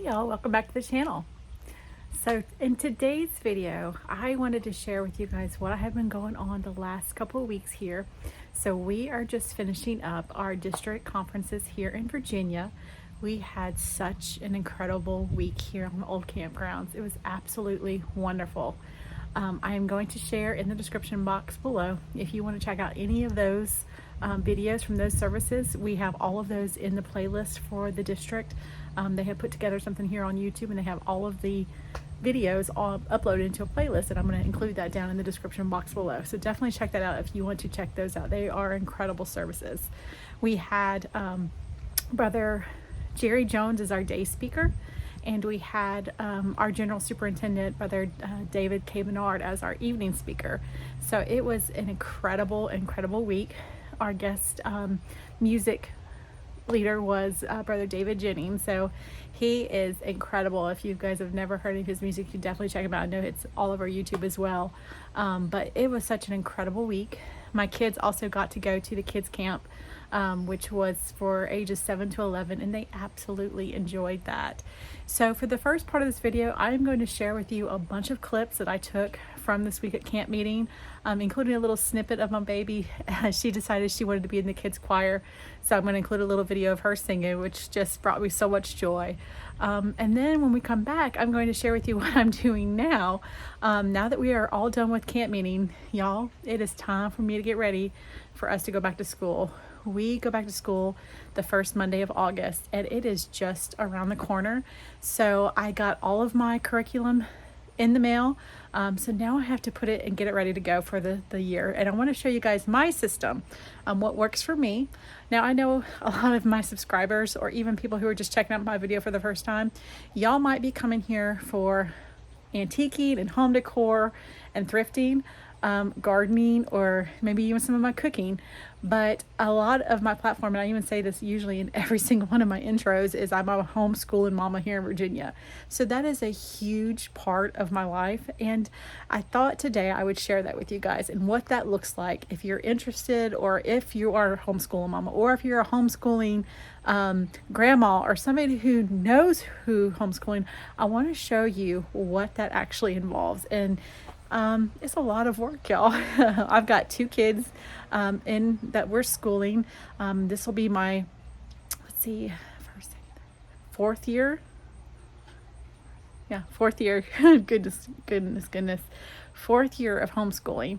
y'all, welcome back to the channel. So in today's video, I wanted to share with you guys what I have been going on the last couple of weeks here. So we are just finishing up our district conferences here in Virginia. We had such an incredible week here on the old campgrounds. It was absolutely wonderful. I am going to share in the description box below if you want to check out any of those videos from those services. We have all of those in the playlist for the district. They have put together something here on YouTube, and they have all of the videos all uploaded into a playlist, and I'm going to include that down in the description box below. So definitely check that out if you want to check those out. They are incredible services. We had Brother Jerry Jones as our day speaker, and we had our general superintendent, Brother David K. Menard, as our evening speaker. So it was an incredible week. Our guest music leader was Brother David Jennings. So he is incredible. If you guys have never heard of his music, you definitely check him out. I know it's all over YouTube as well. But it was such an incredible week. My kids also got to go to the kids camp, which was for ages 7 to 11, and they absolutely enjoyed that. So for the first part of this video, I'm going to share with you a bunch of clips that I took from this week at camp meeting, including a little snippet of my baby. She decided she wanted to be in the kids choir, so I'm going to include a little video of her singing, which just brought me so much joy. And then when we come back, I'm going to share with you what I'm doing now. Now that we are all done with camp meeting, y'all, it is time for me to get ready for us to go back to school. We go back to school the first Monday of August, and it is just around the corner. So I got all of my curriculum in the mail. So now I have to put it and get it ready to go for the year. And I want to show you guys my system, what works for me. Now I know a lot of my subscribers, or even people who are just checking out my video for the first time, y'all might be coming here for antiquing and home decor and thrifting, gardening, or maybe even some of my cooking. But a lot of my platform, and I even say this usually in every single one of my intros, is I'm a homeschooling mama here in Virginia. So that is a huge part of my life, and I thought today I would share that with you guys and what that looks like if you're interested, or if you are a homeschooling mama, or if you're a homeschooling grandma, or somebody who knows who homeschooling. I want to show you what that actually involves, and it's a lot of work, y'all. I've got 2 kids in that we're schooling. This will be my, let's see, fourth year. Yeah, 4th year. goodness. 4th year of homeschooling.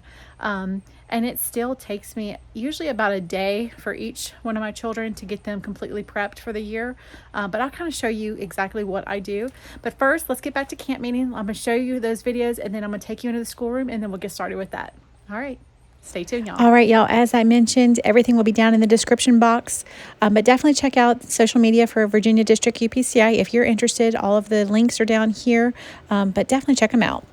And it still takes me usually about a day for each one of my children to get them completely prepped for the year. But I'll kind of show you exactly what I do. But first, let's get back to camp meeting. I'm going to show you those videos, and then I'm going to take you into the schoolroom, and then we'll get started with that. All right. Stay tuned, y'all. All right, y'all. As I mentioned, everything will be down in the description box. But definitely check out social media for Virginia District UPCI if you're interested. All of the links are down here. But definitely check them out.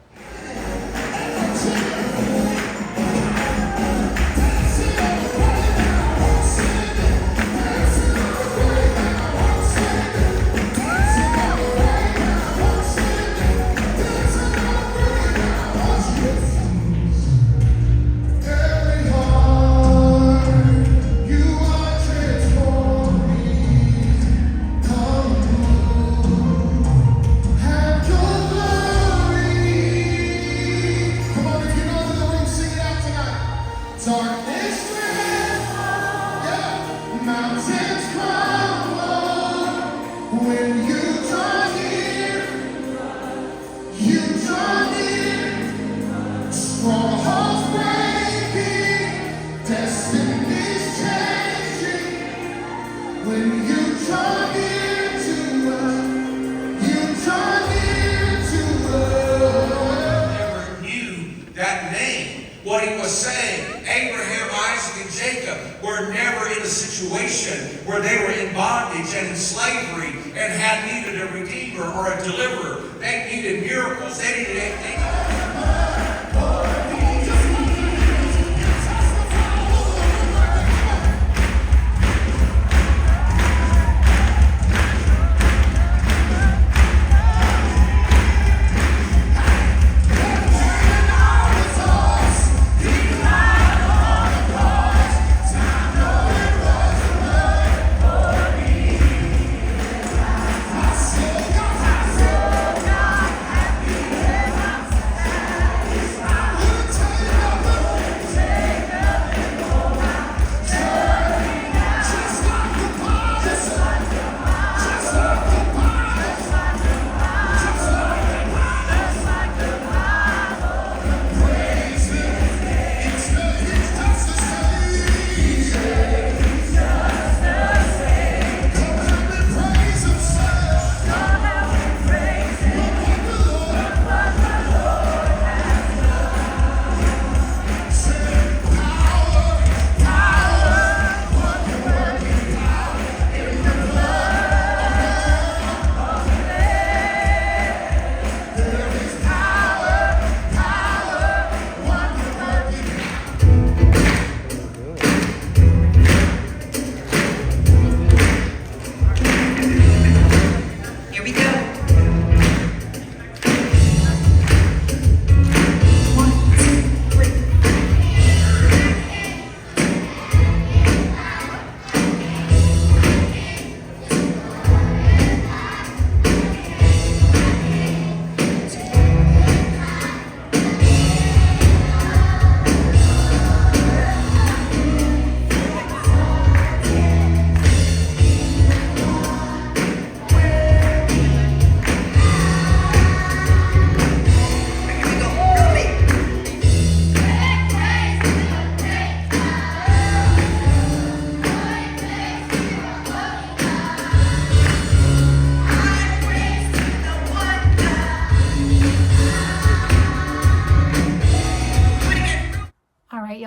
What he was saying, Abraham, Isaac, and Jacob were never in a situation where they were in bondage and in slavery and had needed a redeemer or a deliverer. They needed miracles. They needed anything.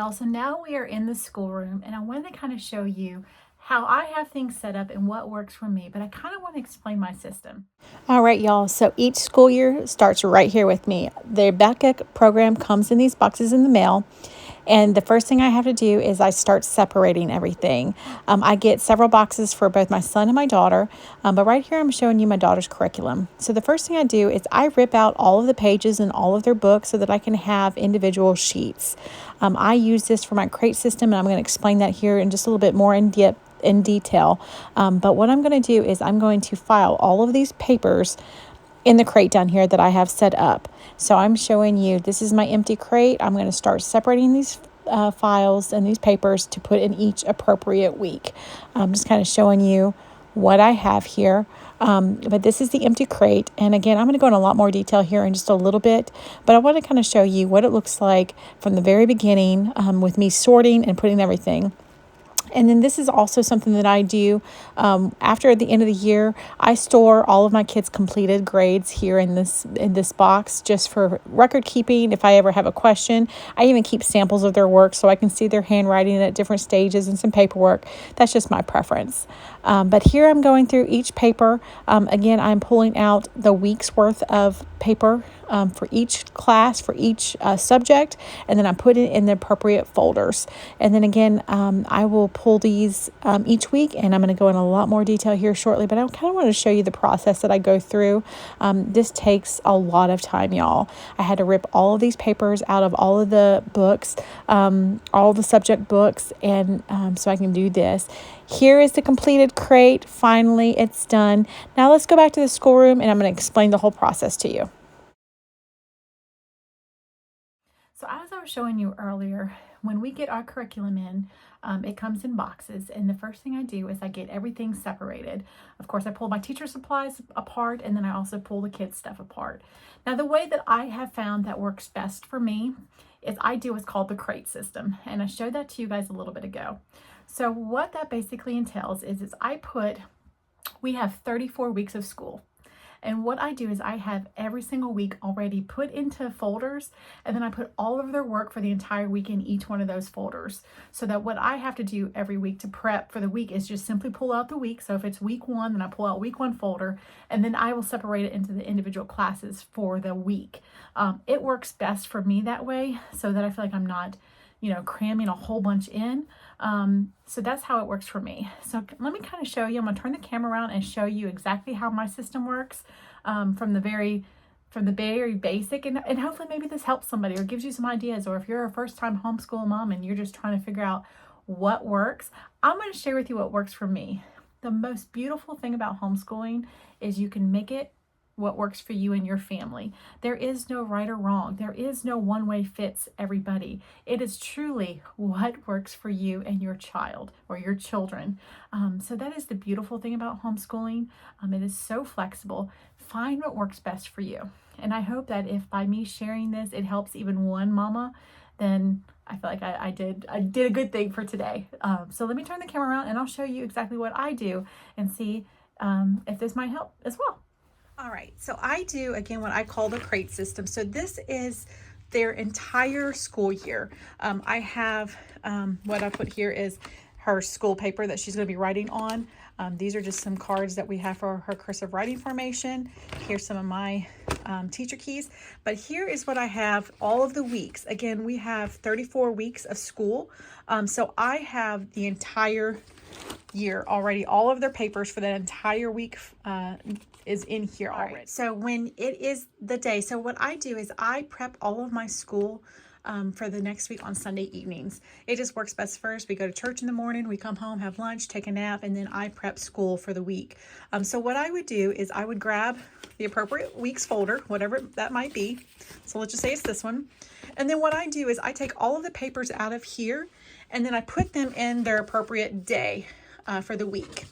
y'all, so now we are in the schoolroom and I wanted to kind of show you how I have things set up and what works for me, but I kind of want to explain my system. All right, y'all, so each school year starts right here with me. The backup program comes in these boxes in the mail. And the first thing I have to do is I start separating everything. I get several boxes for both my son and my daughter, but right here I'm showing you my daughter's curriculum. So the first thing I do is I rip out all of the pages in all of their books so that I can have individual sheets. I use this for my crate system, and I'm going to explain that here in just a little bit more in detail. But what I'm going to do is I'm going to file all of these papers in the crate down here that I have set up. So I'm showing you, this is my empty crate. I'm going to start separating these files and these papers to put in each appropriate week. I'm just kind of showing you what I have here. But this is the empty crate. And again, I'm going to go in a lot more detail here in just a little bit, but I want to kind of show you what it looks like from the very beginning with me sorting and putting everything. And then this is also something that I do after the end of the year. I store all of my kids' completed grades here in this box just for record keeping. If I ever have a question, I even keep samples of their work so I can see their handwriting at different stages and some paperwork. That's just my preference. But here I'm going through each paper. Again, I'm pulling out the week's worth of paper for each class, for each subject, and then I put it in the appropriate folders. And then again, I will pull these each week, and I'm going to go in a lot more detail here shortly, but I kind of want to show you the process that I go through. This takes a lot of time, y'all. I had to rip all of these papers out of all of the books, all the subject books, and so I can do this. Here is the completed crate. Finally, it's done. Now let's go back to the schoolroom, and I'm going to explain the whole process to you. So as I was showing you earlier, when we get our curriculum in, it comes in boxes, and the first thing I do is I get everything separated. Of course, I pull my teacher supplies apart, and then I also pull the kids' stuff apart. Now, the way that I have found that works best for me is I do what's called the crate system, and I showed that to you guys a little bit ago. So what that basically entails is we have 34 weeks of school. And what I do is I have every single week already put into folders, and then I put all of their work for the entire week in each one of those folders. So that what I have to do every week to prep for the week is just simply pull out the week. So if it's week 1, then I pull out week 1 folder, and then I will separate it into the individual classes for the week. It works best for me that way so that I feel like I'm not, cramming a whole bunch in. So that's how it works for me. So let me kind of show you. I'm going to turn the camera around and show you exactly how my system works from the very basic, and hopefully maybe this helps somebody or gives you some ideas, or if you're a first-time homeschool mom and you're just trying to figure out what works. I'm going to share with you what works for me. The most beautiful thing about homeschooling is you can make it what works for you and your family. There is no right or wrong. There is no one way fits everybody. It is truly what works for you and your child or your children. So that is the beautiful thing about homeschooling. It is so flexible. Find what works best for you. And I hope that if by me sharing this, it helps even one mama, then I feel like I did a good thing for today. So let me turn the camera around and I'll show you exactly what I do and see if this might help as well. All right, so I do, again, what I call the crate system. So this is their entire school year. I have, what I put here is her school paper that she's going to be writing on. These are just some cards that we have for her cursive writing formation. Here's some of my teacher keys. But here is what I have all of the weeks. Again, we have 34 weeks of school. So I have the entire year already. All of their papers for that entire week is in here already. Right. So when it is the day, so what I do is I prep all of my school for the next week on Sunday evenings. It just works best first. We go to church in the morning, we come home, have lunch, take a nap, and then I prep school for the week. So what I would do is I would grab the appropriate week's folder, whatever that might be. So let's just say it's this one. And then what I do is I take all of the papers out of here, and then I put them in their appropriate day for the week.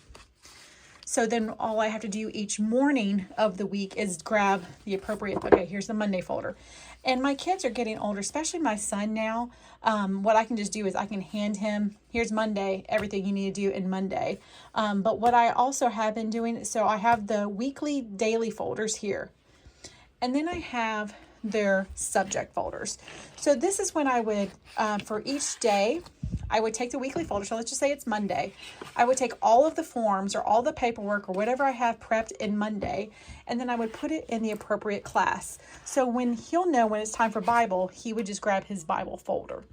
So then all I have to do each morning of the week is grab the appropriate, okay, here's the Monday folder. And my kids are getting older, especially my son now. What I can just do is I can hand him, here's Monday, everything you need to do in Monday. But what I also have been doing, so I have the weekly, daily folders here. And then I have their subject folders. So this is when I would, for each day, I would take the weekly folder. So let's just say it's Monday. I would take all of the forms or all the paperwork or whatever I have prepped in Monday, and then I would put it in the appropriate class. So when he'll know when it's time for Bible, he would just grab his Bible folder.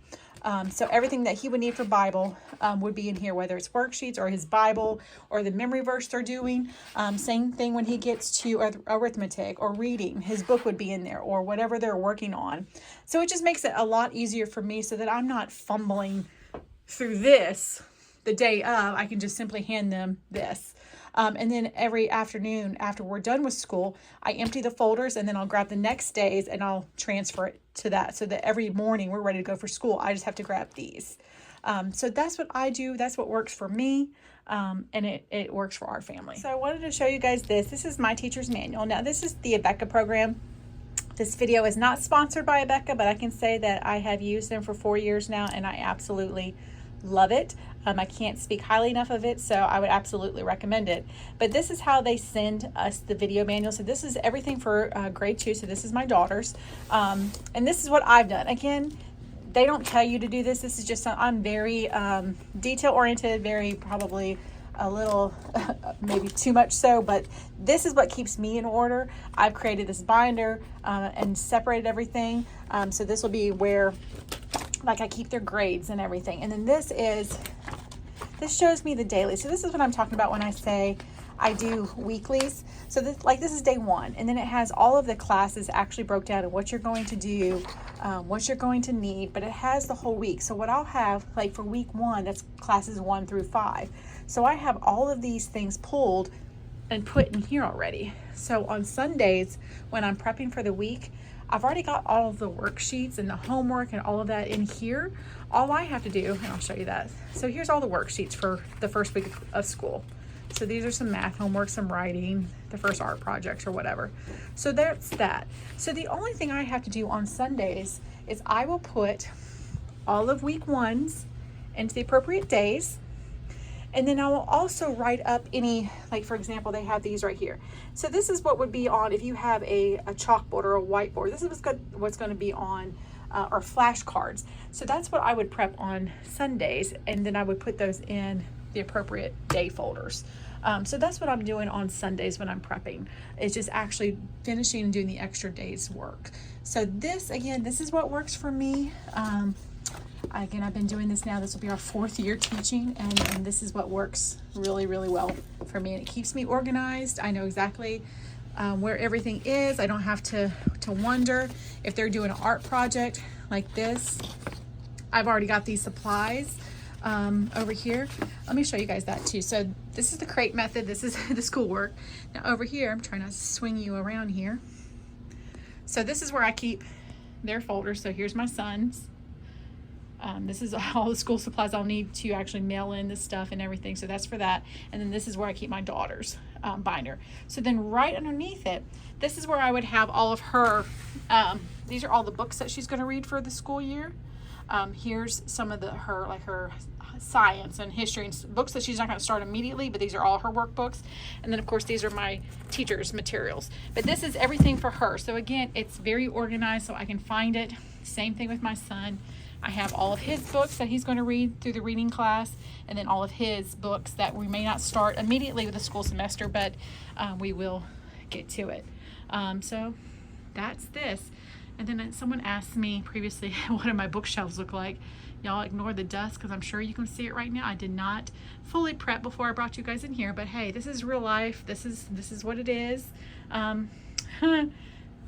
So everything that he would need for Bible would be in here, whether it's worksheets or his Bible or the memory verse they're doing. Same thing when he gets to arithmetic or reading, his book would be in there or whatever they're working on. So it just makes it a lot easier for me so that I'm not fumbling through this the day of. I can just simply hand them this. And then every afternoon after we're done with school, I empty the folders and then I'll grab the next day's and I'll transfer it to that so that every morning we're ready to go for school. I just have to grab these. So that's what I do. That's what works for me. And it works for our family. So I wanted to show you guys this. This is my teacher's manual. Now this is the Abeka program. This video is not sponsored by Abeka, but I can say that I have used them for 4 years now and I absolutely love it. I can't speak highly enough of it, so I would absolutely recommend it. But this is how they send us the video manual. So this is everything for grade 2. So this is my daughter's. And this is what I've done. Again, they don't tell you to do this. This is just, I'm very detail oriented, very probably a little, maybe too much so, but this is what keeps me in order. I've created this binder and separated everything. So this will be where like I keep their grades and everything. And then this shows me the daily. So this is what I'm talking about when I say I do weeklies. So this is day 1, and then it has all of the classes actually broke down and what you're going to do, what you're going to need, but it has the whole week. So what I'll have, like for week 1, that's classes 1 through 5. So I have all of these things pulled and put in here already. So on Sundays when I'm prepping for the week, I've already got all of the worksheets and the homework and all of that in here. All I have to do, and I'll show you that. So here's all the worksheets for the first week of school. So these are some math homework, some writing, the first art projects or whatever. So that's that. So the only thing I have to do on Sundays is I will put all of week 1's into the appropriate days. And then I will also write up any, like for example, they have these right here. So this is what would be on, if you have a chalkboard or a whiteboard, this is what's going to be on our flashcards. So that's what I would prep on Sundays, and then I would put those in the appropriate day folders. So that's what I'm doing on Sundays when I'm prepping. It's just actually finishing and doing the extra day's work. So this, again, this is what works for me. Again, I've been doing this now. This will be our 4th year teaching, and this is what works really, really well for me. And it keeps me organized. I know exactly where everything is. I don't have to wonder if they're doing an art project like this. I've already got these supplies over here. Let me show you guys that too. So this is the crate method. This is the schoolwork. Now over here, I'm trying to swing you around here. So this is where I keep their folders. So here's my son's. This is all the school supplies I'll need to actually mail in this stuff and everything. So that's for that. And then this is where I keep my daughter's binder. So then right underneath it, this is where I would have all of her, these are all the books that she's going to read for the school year. Here's some of her science and history and books that she's not going to start immediately, but these are all her workbooks. And then of course these are my teacher's materials. But this is everything for her. So again, it's very organized so I can find it. Same thing with my son. I have all of his books that he's going to read through the reading class, and then all of his books that we may not start immediately with the school semester, but we will get to it. So that's this. And then someone asked me previously, what do my bookshelves look like? Y'all ignore the dust because I'm sure you can see it right now. I did not fully prep before I brought you guys in here, but hey, this is real life. This is what it is.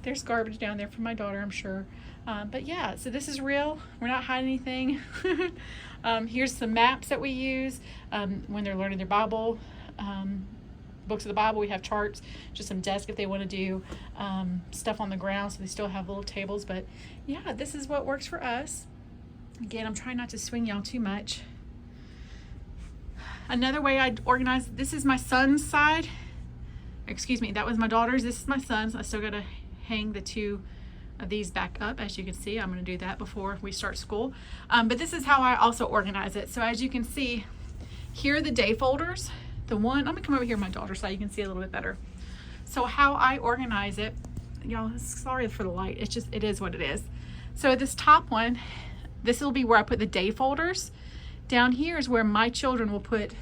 There's garbage down there for my daughter, I'm sure. But yeah, so this is real. We're not hiding anything. Here's some maps that we use when they're learning their Bible. Books of the Bible, we have charts, just some desks if they want to do stuff on the ground, so they still have little tables. But yeah, this is what works for us. Again, I'm trying not to swing y'all too much. Another way I'd organize, this is my son's side. Excuse me, that was my daughter's. This is my son's. I still got to hang the 2 of these back up. As you can see, I'm going to do that before we start school. But this is how I also organize it. So as you can see, here are the day folders. The one, I'm going to come over here on my daughter's side, you can see a little bit better. So how I organize it y'all, sorry for the light. It's just, it is what it is. So this top one, this will be where I put the day folders. Down here is where my children will put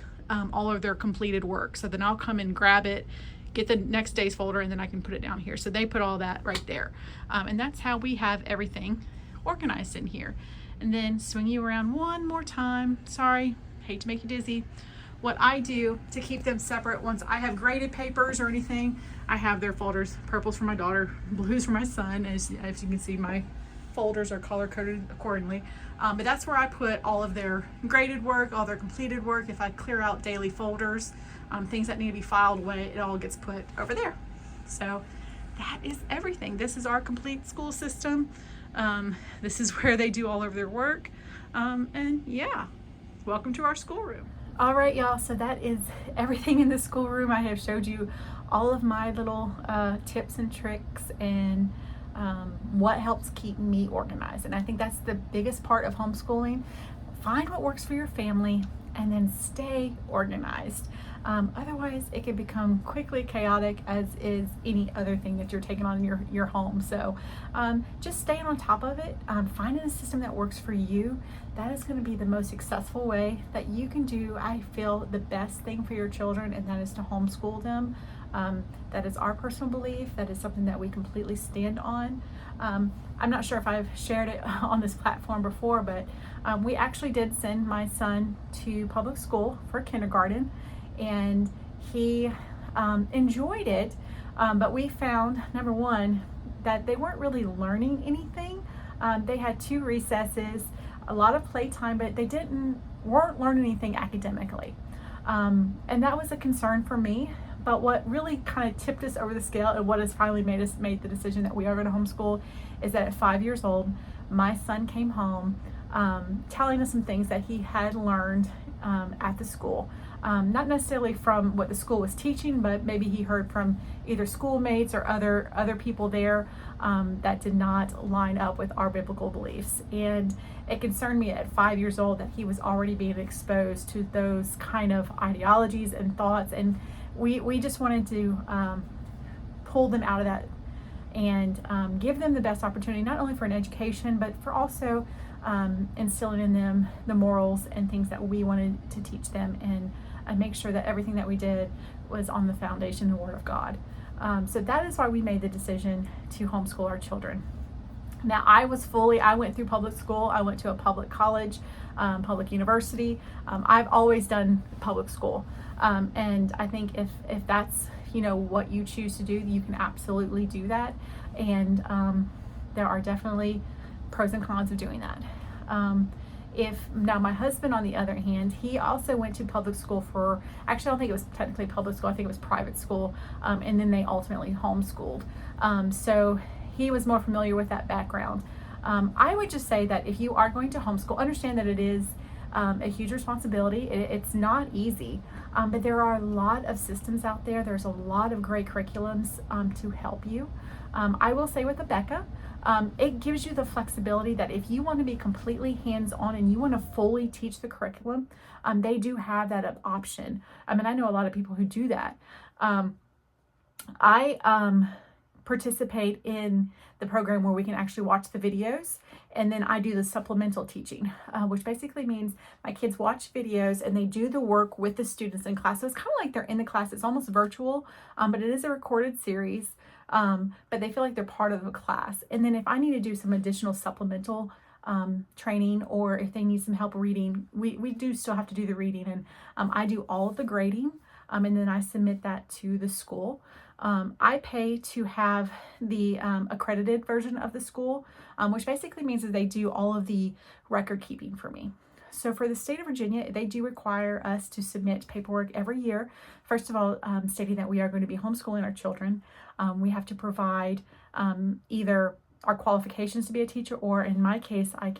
all of their completed work. So then I'll come and grab it, get the next day's folder, and then I can put it down here. So they put all that right there. And that's how we have everything organized in here. And then swing you around one more time. Sorry, hate to make you dizzy. What I do to keep them separate, once I have graded papers or anything, I have their folders. Purple's for my daughter, blue's for my son. As you can see, my folders are color coded accordingly. But that's where I put all of their graded work, all their completed work. If I clear out daily folders, things that need to be filed away, it all gets put over there. So that is everything. This is our complete school system. This is where they do all of their work. And yeah, welcome to our schoolroom. All right, y'all, so that is everything in the schoolroom. I have showed you all of my little tips and tricks and what helps keep me organized. And I think that's the biggest part of homeschooling. Find what works for your family and then stay organized. Otherwise, it can become quickly chaotic, as is any other thing that you're taking on in your home. So just staying on top of it, finding a system that works for you. That is going to be the most successful way that you can do, I feel, the best thing for your children, and that is to homeschool them. That is our personal belief. That is something that we completely stand on. I'm not sure if I've shared it on this platform before, but we actually did send my son to public school for kindergarten, and he enjoyed it, but we found, number one, that they weren't really learning anything. They had 2 recesses, a lot of playtime, but they weren't learning anything academically, and that was a concern for me. But what really kind of tipped us over the scale, and what has finally made the decision that we are going to homeschool, is that at 5 years old, my son came home telling us some things that he had learned at the school. Not necessarily from what the school was teaching, but maybe he heard from either schoolmates or other people there that did not line up with our biblical beliefs. And it concerned me at 5 years old that he was already being exposed to those kind of ideologies and thoughts, and we just wanted to pull them out of that and give them the best opportunity, not only for an education, but for also instilling in them the morals and things that we wanted to teach them, and make sure that everything that we did was on the foundation of the Word of God. So that is why we made the decision to homeschool our children. Now, I went through public school. I went to a public college, public university. I've always done public school. And I think if that's, what you choose to do, you can absolutely do that. And there are definitely pros and cons of doing that. Now my husband, on the other hand, he also went to public school actually I don't think it was technically public school, I think it was private school, and then they ultimately homeschooled. So he was more familiar with that background. I would just say that if you are going to homeschool, understand that it is a huge responsibility. It's not easy, but there are a lot of systems out there. There's a lot of great curriculums to help you. I will say with Becca, it gives you the flexibility that if you want to be completely hands-on and you want to fully teach the curriculum, they do have that option. I mean, I know a lot of people who do that. I participate in the program where we can actually watch the videos, and then I do the supplemental teaching, which basically means my kids watch videos and they do the work with the students in class. So it's kind of like they're in the class. It's almost virtual, but it is a recorded series, but they feel like they're part of a class. And then if I need to do some additional supplemental training, or if they need some help reading, we do still have to do the reading, and I do all of the grading, and then I submit that to the school. I pay to have the accredited version of the school, which basically means that they do all of the record keeping for me. So for the state of Virginia, they do require us to submit paperwork every year. First of all, stating that we are going to be homeschooling our children. We have to provide either our qualifications to be a teacher, or in my case, I'm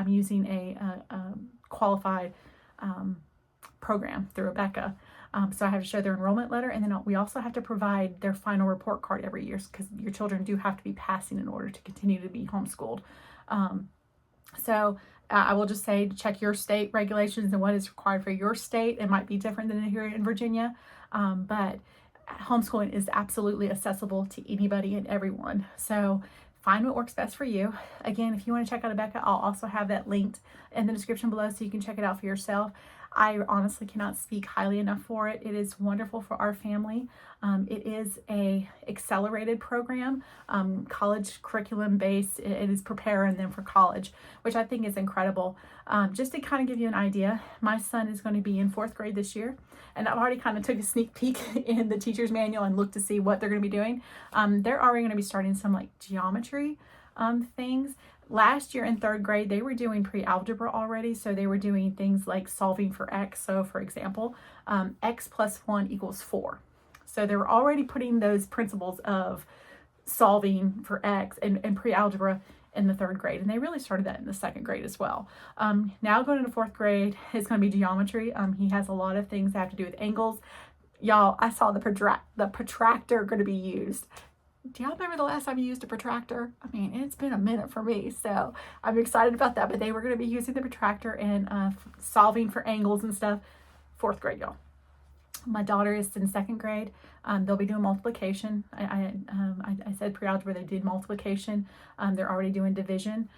using a qualified program through Rebecca. So I have to show their enrollment letter, and then we also have to provide their final report card every year, because your children do have to be passing in order to continue to be homeschooled. So I will just say, check your state regulations and what is required for your state. It might be different than here in Virginia, but homeschooling is absolutely accessible to anybody and everyone. So find what works best for you. Again, if you want to check out Abeka, I'll also have that linked in the description below so you can check it out for yourself. I honestly cannot speak highly enough for it. It is wonderful for our family. It is a accelerated program, college curriculum based. It is preparing them for college, which I think is incredible. Just to kind of give you an idea, my son is going to be in 4th grade this year, and I've already kind of took a sneak peek in the teacher's manual and looked to see what they're going to be doing. They're already going to be starting some like geometry things. Last year in 3rd grade, they were doing pre-algebra already. So they were doing things like solving for x. So for example, x plus 1 equals 4. So they were already putting those principles of solving for x and pre-algebra in the 3rd grade. And they really started that in the 2nd grade as well. Now going into 4th grade is going to be geometry. He has a lot of things that have to do with angles. Y'all, I saw the protractor going to be used. Do y'all remember the last time you used a protractor? I mean, it's been a minute for me, so I'm excited about that. But they were going to be using the protractor and solving for angles and stuff. 4th grade, y'all. My daughter is in 2nd grade. They'll be doing multiplication. I said pre-algebra, they did multiplication. They're already doing division,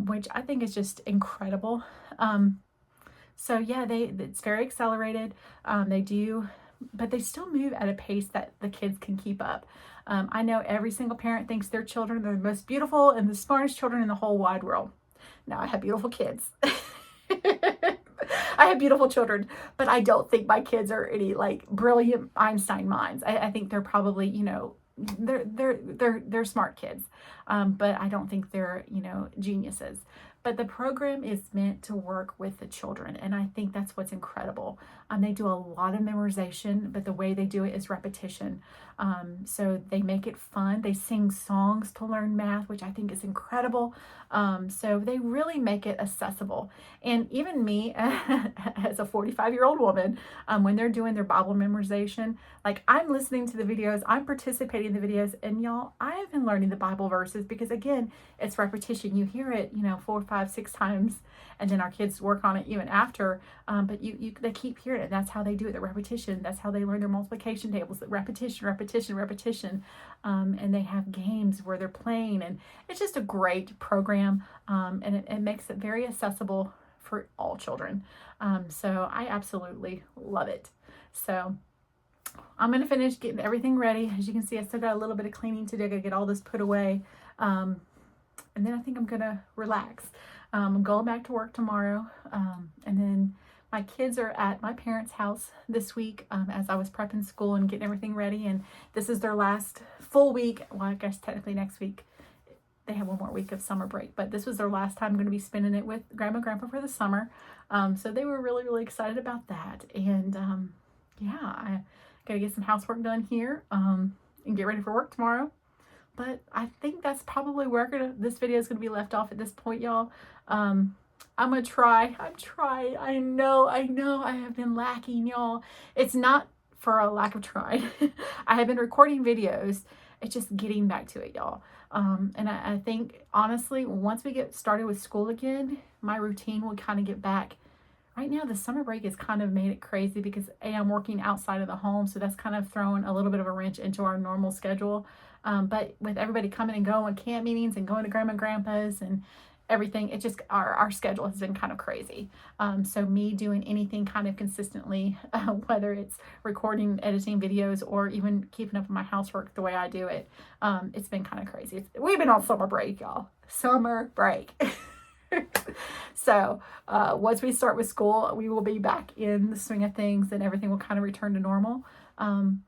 which I think is just incredible. So yeah, it's very accelerated. But they still move at a pace that the kids can keep up. I know every single parent thinks their children are the most beautiful and the smartest children in the whole wide world. Now, I have beautiful kids. I have beautiful children, but I don't think my kids are any like brilliant Einstein minds. I think they're probably, they're smart kids, but I don't think they're, geniuses. But the program is meant to work with the children, and I think that's what's incredible. They do a lot of memorization, but the way they do it is repetition. So they make it fun. They sing songs to learn math, which I think is incredible. So they really make it accessible. And even me, as a 45-year-old woman, when they're doing their Bible memorization, like I'm listening to the videos, I'm participating in the videos, and y'all, I have been learning the Bible verses because again, it's repetition. You hear it, 4, 5, 6 times, and then our kids work on it even after. But they keep hearing it. That's how they do it. The repetition. That's how they learn their multiplication tables. Repetition. And they have games where they're playing, and it's just a great program. And it makes it very accessible for all children. So I absolutely love it. So I'm going to finish getting everything ready. As you can see, I still got a little bit of cleaning to do. I got to get all this put away. And then I think I'm going to relax. I'm going back to work tomorrow. And then my kids are at my parents' house this week as I was prepping school and getting everything ready. And this is their last full week. Well, I guess technically next week. They have one more week of summer break. But this was their last time going to be spending it with Grandma and Grandpa for the summer. So they were really, really excited about that. And yeah, I got to get some housework done here and get ready for work tomorrow. But I think that's probably where this video is going to be left off at this point, y'all. I'm going to try. I'm trying. I know I have been lacking, y'all. It's not for a lack of trying. I have been recording videos. It's just getting back to it, y'all. And I think, honestly, once we get started with school again, my routine will kind of get back. Right now, the summer break has kind of made it crazy because I'm working outside of the home. So that's kind of thrown a little bit of a wrench into our normal schedule. But with everybody coming and going, camp meetings and going to Grandma and Grandpa's and everything, it just, our schedule has been kind of crazy. So me doing anything kind of consistently, whether it's recording, editing videos, or even keeping up with my housework the way I do it, it's been kind of crazy. We've been on summer break, y'all. Summer break. So once we start with school, we will be back in the swing of things and everything will kind of return to normal,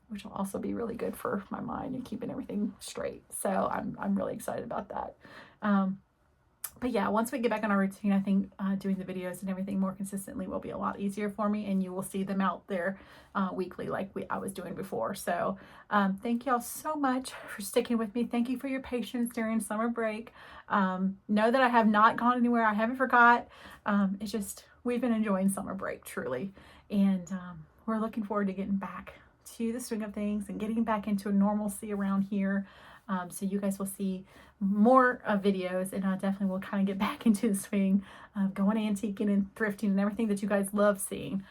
which will also be really good for my mind and keeping everything straight. So I'm really excited about that. But yeah, once we get back on our routine, I think doing the videos and everything more consistently will be a lot easier for me, and you will see them out there weekly like I was doing before. So thank y'all so much for sticking with me. Thank you for your patience during summer break. Know that I have not gone anywhere. I haven't forgot. It's just, we've been enjoying summer break, truly. And we're looking forward to getting back to the swing of things and getting back into a normalcy around here. So you guys will see more videos, and I definitely will kind of get back into the swing of going antiquing and thrifting and everything that you guys love seeing.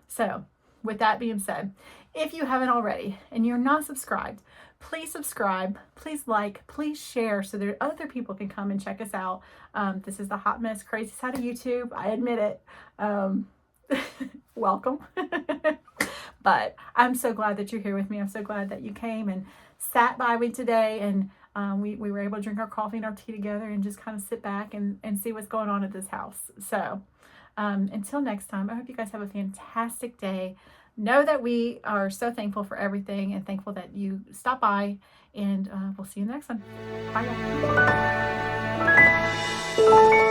So with that being said, if you haven't already and you're not subscribed, please subscribe, please like, please share so that other people can come and check us out. This is the hot mess crazy side of YouTube. I admit it. Welcome. But I'm so glad that you're here with me. I'm so glad that you came and sat by me today, and we were able to drink our coffee and our tea together and just kind of sit back and see what's going on at this house. So until next time, I hope you guys have a fantastic day. Know that we are so thankful for everything and thankful that you stopped by, and we'll see you in the next one. Bye, guys.